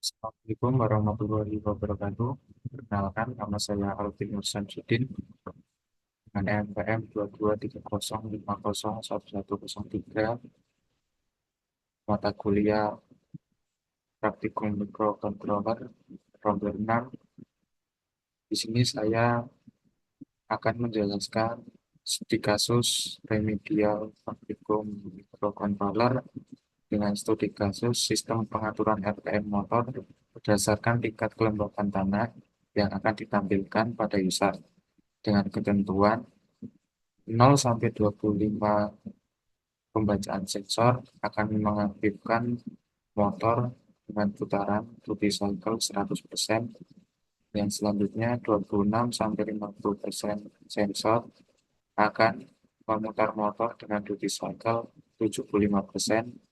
Assalamualaikum warahmatullahi wabarakatuh. Perkenalkan, nama saya Alvin Nur Samsudin dengan NPM 2230501103, mata kuliah Praktikum Microcontroller Rombel 6. Di sini saya akan menjelaskan studi kasus remedial Praktikum Microcontroller dengan studi kasus sistem pengaturan RPM motor berdasarkan tingkat kelembapan tanah yang akan ditampilkan pada user dengan ketentuan 0 sampai 25 pembacaan sensor akan mengaktifkan motor dengan putaran duty cycle 100%. Yang selanjutnya 26 sampai 50% sensor akan memutar motor dengan duty cycle 75%.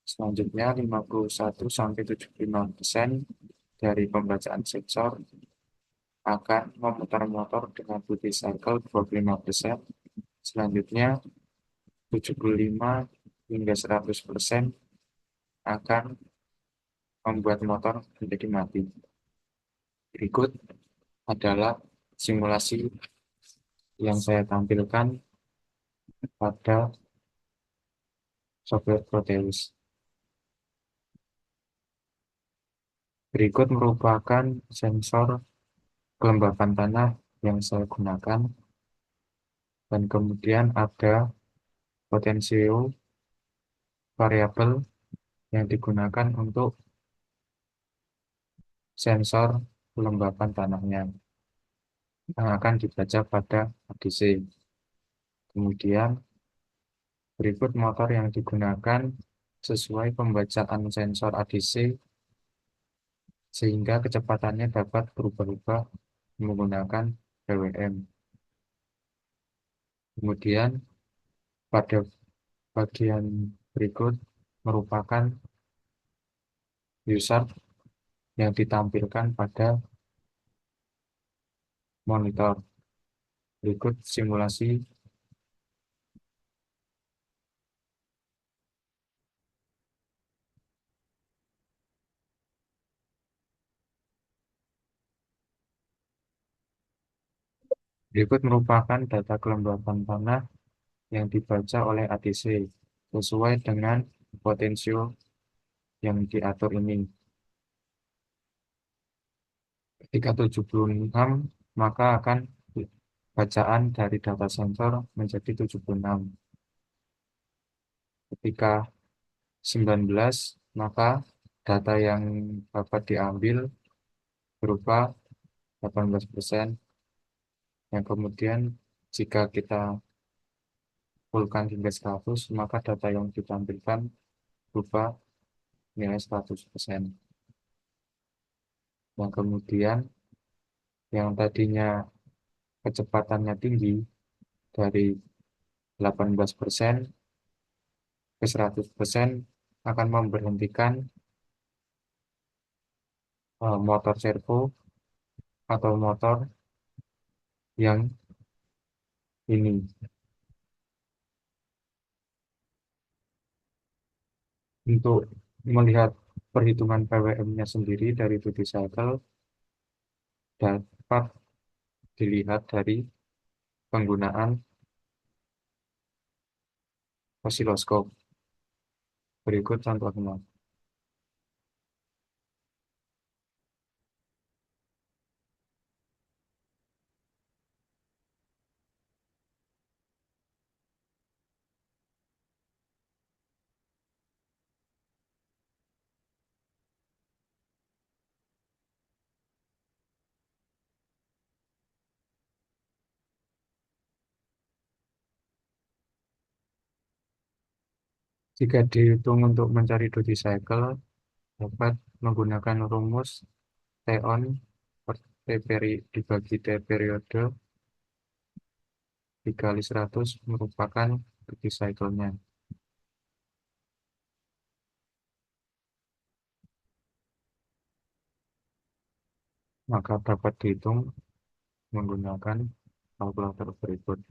Selanjutnya 51 sampai 75% dari pembacaan sensor akan memutar motor dengan duty cycle 25%. Selanjutnya 75 hingga 100% akan membuat motor menjadi mati. Berikut adalah simulasi yang saya tampilkan pada software Proteus. Berikut merupakan sensor kelembapan tanah yang saya gunakan, dan kemudian ada potensio variabel yang digunakan untuk sensor kelembapan tanahnya yang akan dibaca pada ADC. Kemudian berikut motor yang digunakan sesuai pembacaan sensor ADC sehingga kecepatannya dapat berubah-ubah menggunakan PWM. Kemudian pada bagian berikut merupakan user yang ditampilkan pada monitor. Berikut simulasi. Berikut merupakan data kelembapan tanah yang dibaca oleh ADC sesuai dengan potensio yang diatur ini. Ketika 76, maka akan bacaan dari data sensor menjadi 76. Ketika 19, maka data yang dapat diambil berupa 18%, yang kemudian jika kita fullkan hingga 100, maka data yang ditampilkan berupa nilai 100%. Yang kemudian yang tadinya kecepatannya tinggi dari 18% ke 100% akan memberhentikan motor servo atau motor yang ini. Untuk melihat perhitungan PWM-nya sendiri dari duty cycle dapat dilihat dari penggunaan osiloskop. Berikut contohnya. Jika dihitung untuk mencari duty cycle, dapat menggunakan rumus T-on per dibagi T periode dikali 100 merupakan duty cycle-nya. Maka dapat dihitung menggunakan kalkulator berikut.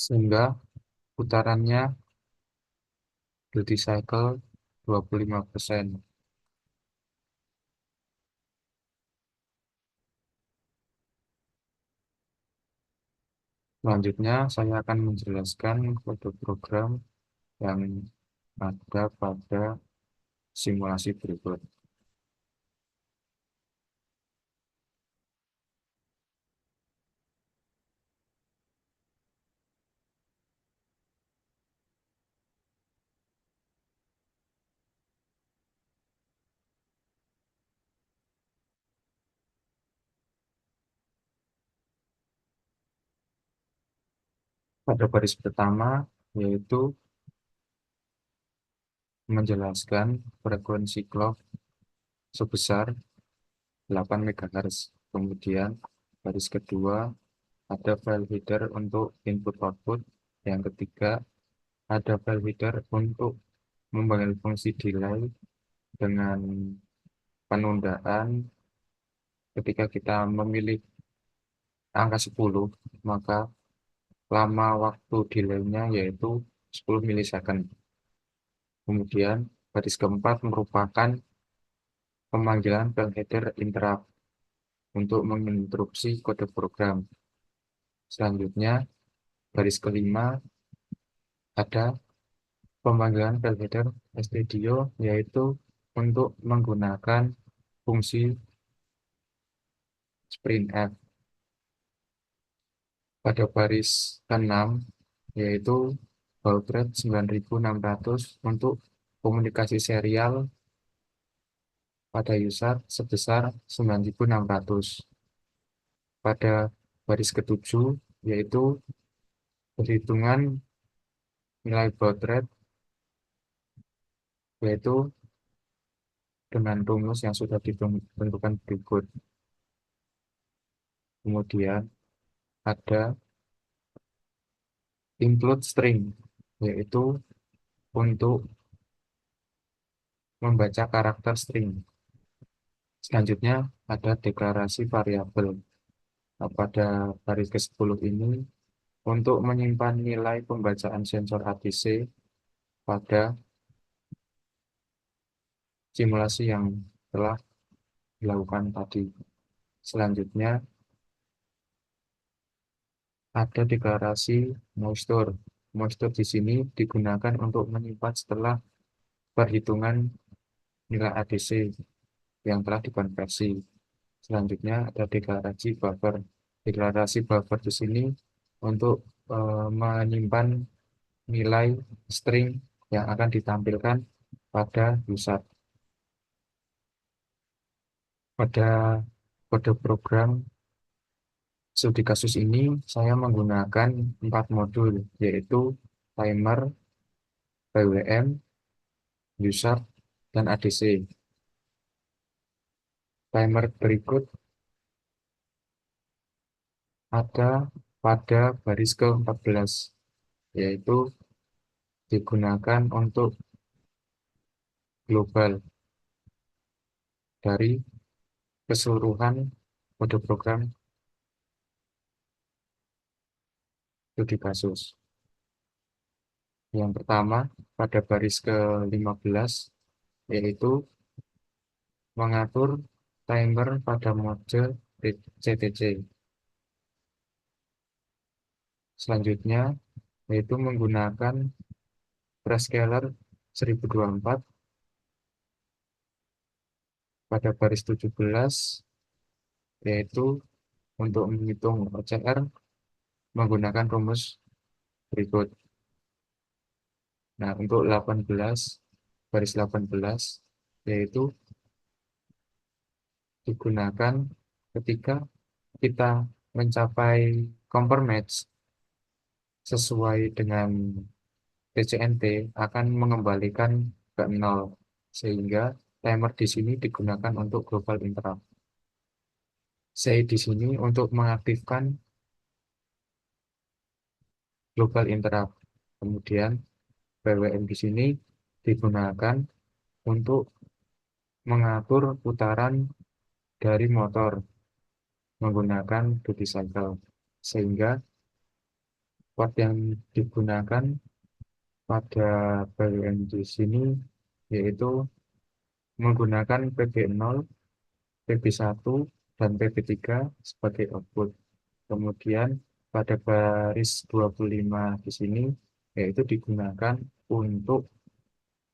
sehingga putarannya duty cycle 25%. Selanjutnya, saya akan menjelaskan kode program yang ada pada simulasi berikut. Pada baris pertama, yaitu menjelaskan frekuensi clock sebesar 8 MHz. Kemudian, baris kedua ada file header untuk input-output. Yang ketiga, ada file header untuk membangun fungsi delay dengan penundaan. Ketika kita memilih angka 10, maka lama waktu delay-nya yaitu 10 milisecond. Kemudian, baris keempat merupakan pemanggilan file header interrupt untuk menginterupsi kode program. Selanjutnya, baris kelima ada pemanggilan file header stdio, yaitu untuk menggunakan fungsi sprintf. Pada baris ke-6, yaitu baud rate 9600 untuk komunikasi serial pada user sebesar 9600. Pada baris ke-7, yaitu perhitungan nilai baud rate, yaitu dengan rumus yang sudah ditentukan berikut. Kemudian ada include string, yaitu untuk membaca karakter string. Selanjutnya ada deklarasi variabel. Nah, pada baris ke-10 ini untuk menyimpan nilai pembacaan sensor ATC pada simulasi yang telah dilakukan tadi. Selanjutnya ada deklarasi moisture. Moisture di sini digunakan untuk menyimpan setelah perhitungan nilai ADC yang telah dikonversi. Selanjutnya ada deklarasi buffer. Deklarasi buffer di sini untuk menyimpan nilai string yang akan ditampilkan pada user. Pada kode program studi kasus ini, saya menggunakan 4 modul, yaitu timer, PWM, user, dan ADC. Timer berikut ada pada baris ke-14, yaitu digunakan untuk global dari keseluruhan kode program studi kasus. Yang pertama, pada baris ke-15, yaitu mengatur timer pada mode CTC. Selanjutnya, yaitu menggunakan prescaler 1024. Pada baris 17, yaitu untuk menghitung OCR menggunakan rumus berikut. Nah, untuk 18, baris 18, yaitu digunakan ketika kita mencapai compare match sesuai dengan TCNT akan mengembalikan ke 0, sehingga timer di sini digunakan untuk global interrupt. Saya di sini untuk mengaktifkan global interrupt. Kemudian PWM di sini digunakan untuk mengatur putaran dari motor menggunakan duty cycle, sehingga Port yang digunakan pada bagian di sini yaitu menggunakan PB0, PB1, dan PB3 sebagai output. Kemudian pada baris 25 di sini yaitu digunakan untuk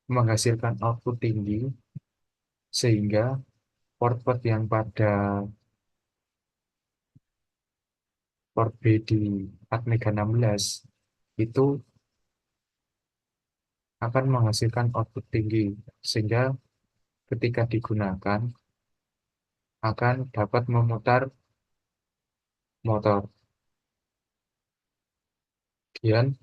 menghasilkan output tinggi sehingga port-port yang pada port B di Atmega 16 itu akan menghasilkan output tinggi sehingga ketika digunakan akan dapat memutar motor. Kemudian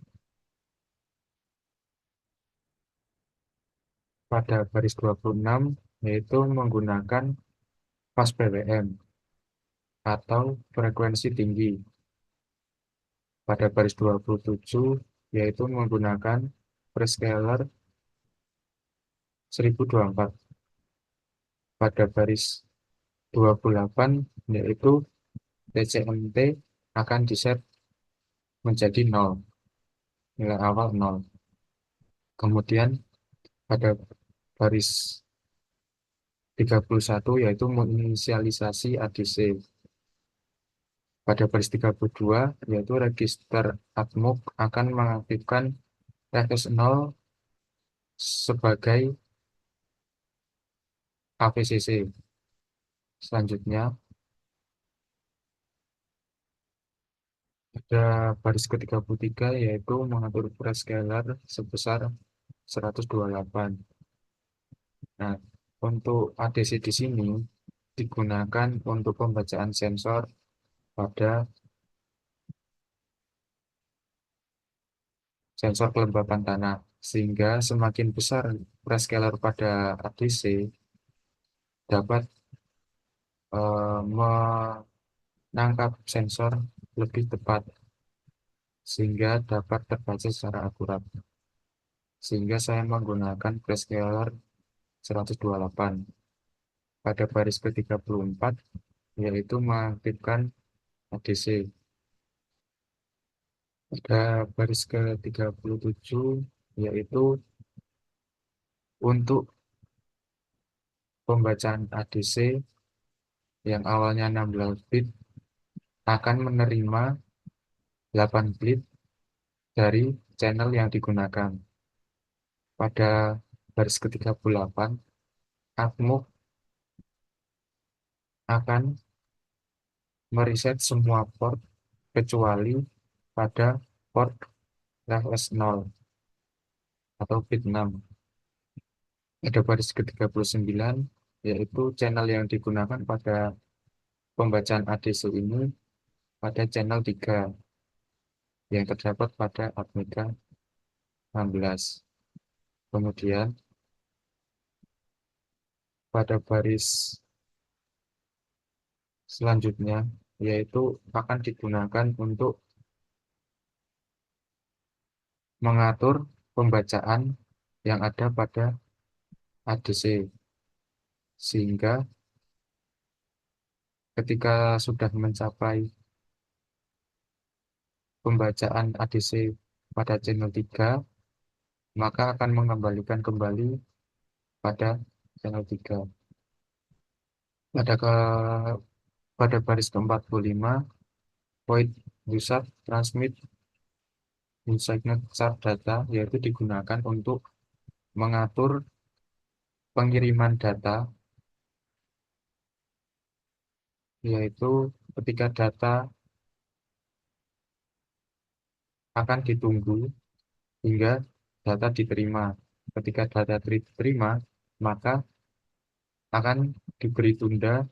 pada baris 26 yaitu menggunakan fast PWM atau frekuensi tinggi. Pada baris 27 yaitu menggunakan prescaler 1024. Pada baris 28 yaitu TCMT akan diset menjadi 0, nilai awal 0. Kemudian pada baris 31 yaitu menginisialisasi ADC. Pada baris 32 yaitu register ATMUG akan mengaktifkan RS0 sebagai AVCC. Selanjutnya ada baris ke-33 yaitu mengatur prescaler sebesar 128. Nah, untuk ADC di sini digunakan untuk pembacaan sensor pada sensor kelembapan tanah, sehingga semakin besar prescaler pada ADC dapat menangkap sensor lebih tepat sehingga dapat terbaca secara akurat. Sehingga saya menggunakan prescaler 128. Pada baris ke-34 yaitu mengaktifkan ADC. Pada baris ke-37 yaitu untuk pembacaan ADC yang awalnya 16 bit akan menerima 8 bit dari channel yang digunakan. Pada baris ke-38 ATMUG akan mereset semua port kecuali pada port RS0 atau bit 6. Ada baris ke-39 yaitu channel yang digunakan pada pembacaan ADC ini pada channel 3 yang terdapat pada Atmega 16. Kemudian pada baris selanjutnya yaitu akan digunakan untuk mengatur pembacaan yang ada pada ADC sehingga ketika sudah mencapai pembacaan ADC pada channel 3 maka akan mengembalikan kembali pada channel 3. Pada ke pada baris ke-45 void user transmit unsigned chart data yaitu digunakan untuk mengatur pengiriman data, yaitu ketika data akan ditunggu hingga data diterima. Ketika data diterima, maka akan diberi tunda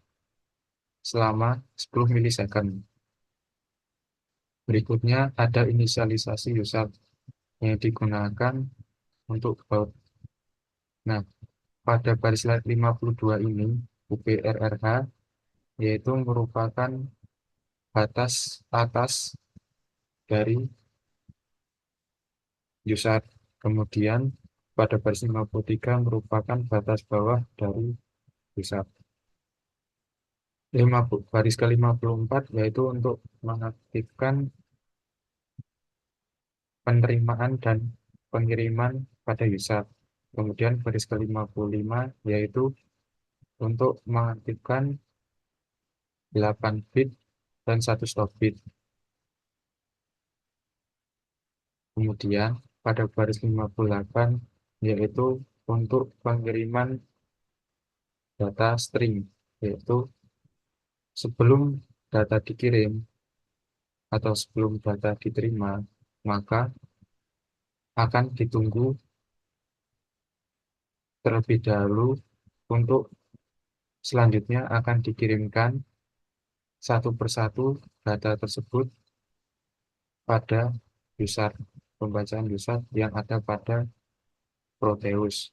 selama 10 milisecond. Berikutnya ada inisialisasi user yang digunakan untuk baut. Nah, pada baris 52 ini, UPRRH yaitu merupakan batas atas dari user. Kemudian pada baris 53 merupakan batas bawah dari user. Baris ke-54 yaitu untuk mengaktifkan penerimaan dan pengiriman pada user. Kemudian baris ke-55 yaitu untuk mengaktifkan 8 bit dan 1 stop bit. Kemudian pada baris 58 yaitu untuk pengiriman data string, yaitu sebelum data dikirim atau sebelum data diterima, maka akan ditunggu terlebih dahulu untuk selanjutnya akan dikirimkan satu persatu data tersebut pada user, pembacaan user yang ada pada Proteus.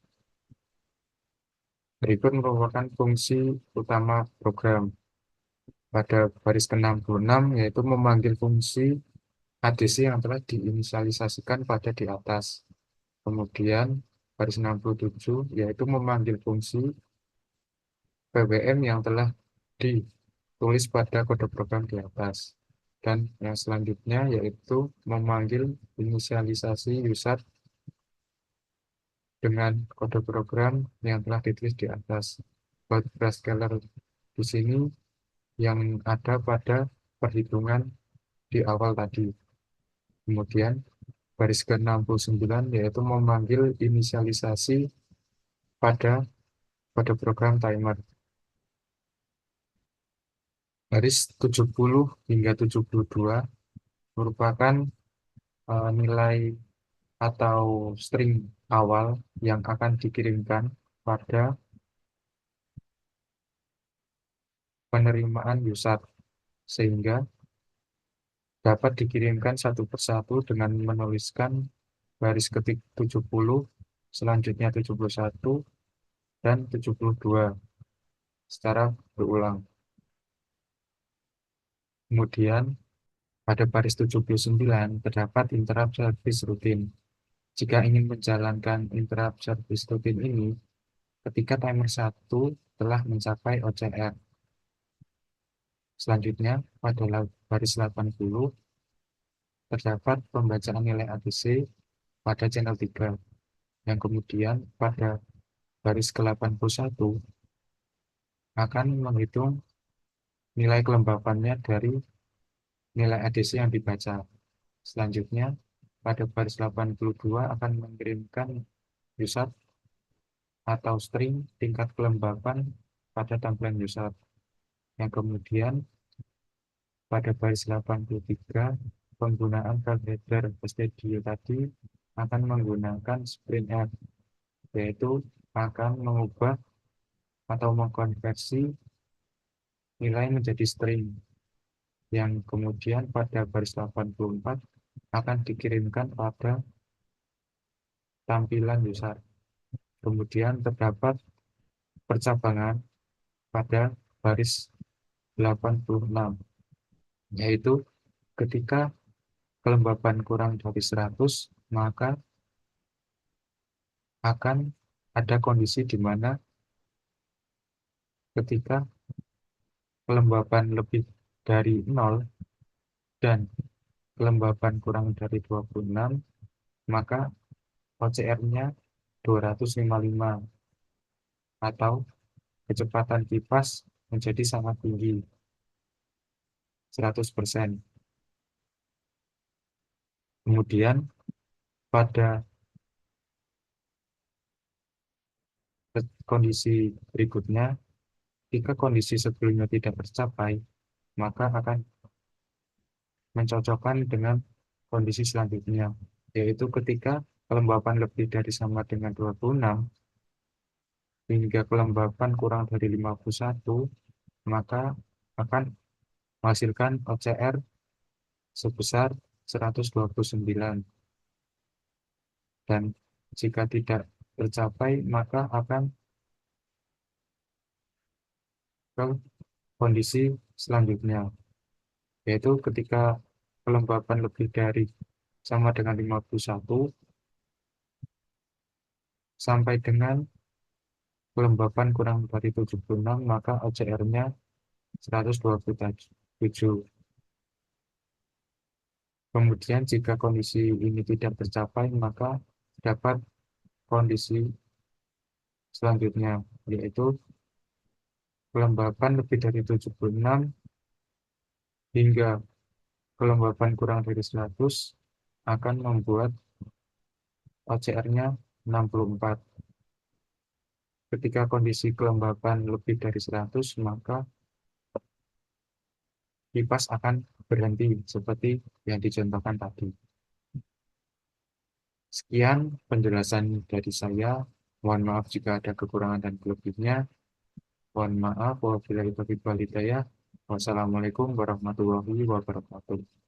Berikut merupakan fungsi utama program. Pada baris ke-66 yaitu memanggil fungsi ADC yang telah diinisialisasikan pada di atas. Kemudian baris 67 yaitu memanggil fungsi PWM yang telah ditulis pada kode program di atas. Dan yang selanjutnya yaitu memanggil inisialisasi user dengan kode program yang telah ditulis di atas. Buat scalar di sini yang ada pada perhitungan di awal tadi. Kemudian baris ke-69 yaitu memanggil inisialisasi pada kode program timer. Baris 70 hingga 72 merupakan nilai atau string awal yang akan dikirimkan pada penerimaan user, sehingga dapat dikirimkan satu persatu dengan menuliskan baris ketik 70, selanjutnya 71, dan 72 secara berulang. Kemudian pada baris 79 terdapat interrupt service rutin. Jika ingin menjalankan interrupt service rutin ini, ketika timer 1 telah mencapai OCR. Selanjutnya, pada baris 80 terdapat pembacaan nilai ADC pada channel 3, yang kemudian pada baris ke-81 akan menghitung nilai kelembapannya dari nilai ADC yang dibaca. Selanjutnya, pada baris 82 akan mengirimkan user atau string tingkat kelembapan pada tampilan user. Yang kemudian pada baris 83 penggunaan file header stdio tadi akan menggunakan sprintf, yaitu akan mengubah atau mengkonversi nilai menjadi string yang kemudian pada baris 84 akan dikirimkan pada tampilan user. Kemudian terdapat percabangan pada baris 86, yaitu ketika kelembapan kurang dari 100, maka akan ada kondisi di mana ketika kelembapan lebih dari 0 dan kelembapan kurang dari 26, maka OCR-nya 255 atau kecepatan kipas menjadi sangat tinggi, 100%. Kemudian pada kondisi berikutnya, jika kondisi sebelumnya tidak tercapai, maka akan mencocokkan dengan kondisi selanjutnya, yaitu ketika kelembapan lebih dari sama dengan 26 hingga kelembapan kurang dari 51, maka akan menghasilkan OCR sebesar 129. Dan jika tidak tercapai, maka akan ke kondisi selanjutnya, yaitu ketika kelembapan lebih dari sama dengan 51 sampai dengan kelembapan kurang dari 76, maka OCR-nya 127. Kemudian jika kondisi ini tidak tercapai, maka dapat kondisi selanjutnya, yaitu kelembapan lebih dari 76 hingga kelembapan kurang dari 100 akan membuat OCR-nya 64. Ketika kondisi kelembapan lebih dari 100, maka kipas akan berhenti seperti yang dicontohkan tadi. Sekian penjelasan dari saya. Mohon maaf jika ada kekurangan dan kelebihnya. Mohon maaf. Wabillahi taufiq wal hidayah. Wassalamualaikum warahmatullahi wabarakatuh.